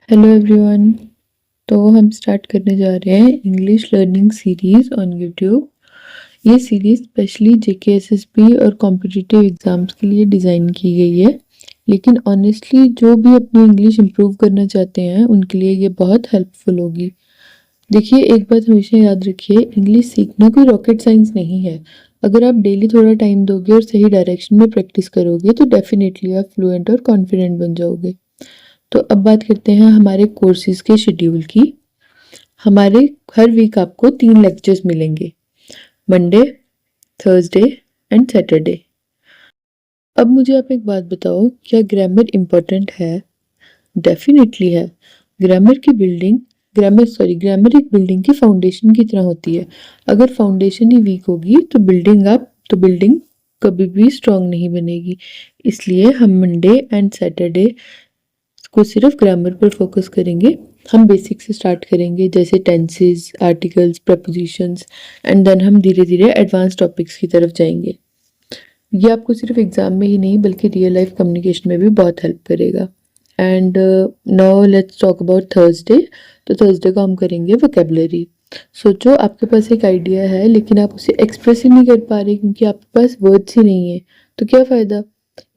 Hello everyone. तो हम start करने जा रहे हैं English learning series on YouTube. ये सीरीज़ स्पेशली जेकेएसएसबी और कॉम्पिटिटिव एग्ज़ाम्स के लिए डिज़ाइन की गई है, लेकिन ऑनेस्टली जो भी अपनी इंग्लिश इम्प्रूव करना चाहते हैं उनके लिए ये बहुत हेल्पफुल होगी। देखिए, एक बात हमेशा याद रखिए, इंग्लिश सीखना कोई रॉकेट साइंस नहीं है। अगर आप डेली थोड़ा टाइम दोगे और सही डायरेक्शन में प्रैक्टिस करोगे तो डेफिनेटली आप फ्लुएंट और कॉन्फिडेंट बन जाओगे। तो अब बात करते हैं हमारे कोर्सेज के शेड्यूल की। हमारे हर वीक आपको 3 लेक्चर्स मिलेंगे, मंडे, थर्सडे एंड सैटरडे। अब मुझे आप एक बात बताओ, क्या ग्रामर इम्पोर्टेंट है? डेफिनेटली है। ग्रामर एक बिल्डिंग की फाउंडेशन की तरह होती है। अगर फाउंडेशन ही वीक होगी तो बिल्डिंग कभी भी स्ट्रांग नहीं बनेगी। इसलिए हम मंडे एंड सैटरडे को सिर्फ ग्रामर पर फोकस करेंगे। हम बेसिक से स्टार्ट करेंगे, जैसे tenses, articles, prepositions, and then हम धीरे धीरे एडवांस टॉपिक्स की तरफ जाएंगे। ये आपको सिर्फ एग्जाम में ही नहीं बल्कि रियल लाइफ कम्युनिकेशन में भी बहुत हेल्प करेगा। And now let's talk about Thursday. तो थर्सडे को हम करेंगे वोकेबलरी। सोचो, आपके पास एक आइडिया है लेकिन आप उसे एक्सप्रेस ही नहीं कर पा रहे क्योंकि आपके पास वर्ड्स ही नहीं है, तो क्या फ़ायदा।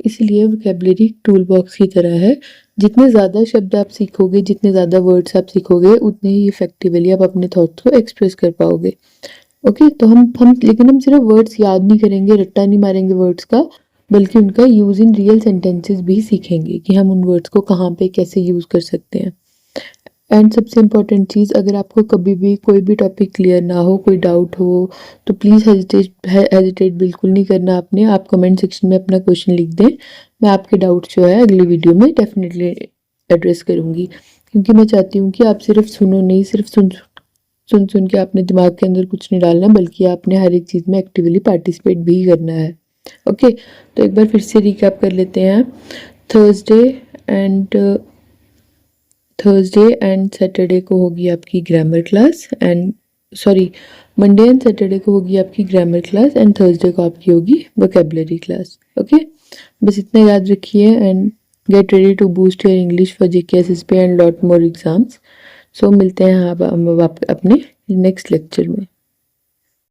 इसलिए वोकेबलरी टूल बॉक्स की तरह है। जितने ज़्यादा शब्द आप सीखोगे, जितने ज़्यादा वर्ड्स आप सीखोगे, उतने ही इफेक्टिवली आप अपने थॉट्स को एक्सप्रेस कर पाओगे। ओके, तो हम सिर्फ वर्ड्स याद नहीं करेंगे, रट्टा नहीं मारेंगे वर्ड्स का, बल्कि उनका यूज़ इन रियल सेंटेंसेस भी सीखेंगे कि हम उन वर्ड्स को कहाँ पे कैसे यूज़ कर सकते हैं। एंड सबसे इम्पॉर्टेंट चीज़, अगर आपको कभी भी कोई भी टॉपिक क्लियर ना हो, कोई डाउट हो, तो प्लीज़ हेजिटेट बिल्कुल नहीं करना आपने। आप कमेंट सेक्शन में अपना क्वेश्चन लिख दें। मैं आपके डाउट जो है अगली वीडियो में डेफिनेटली एड्रेस करूँगी, क्योंकि मैं चाहती हूँ कि आप सिर्फ सुनो नहीं, सिर्फ सुन के आपने दिमाग के अंदर कुछ नहीं डालना, बल्कि आपने हर एक चीज़ में एक्टिवली पार्टिसिपेट भी करना है। ओके, तो एक बार फिर से रिकैप कर लेते हैं। Thursday and Thursday and Saturday को होगी आपकी grammar class Monday and Saturday को होगी आपकी ग्रामर क्लास एंड थर्सडे को आपकी होगी वोकेबलरी क्लास। ओके, बस इतना याद रखिए and get ready to boost your English for JKSSB and lot more exams. So मिलते हैं आप अपने नेक्स्ट लेक्चर में।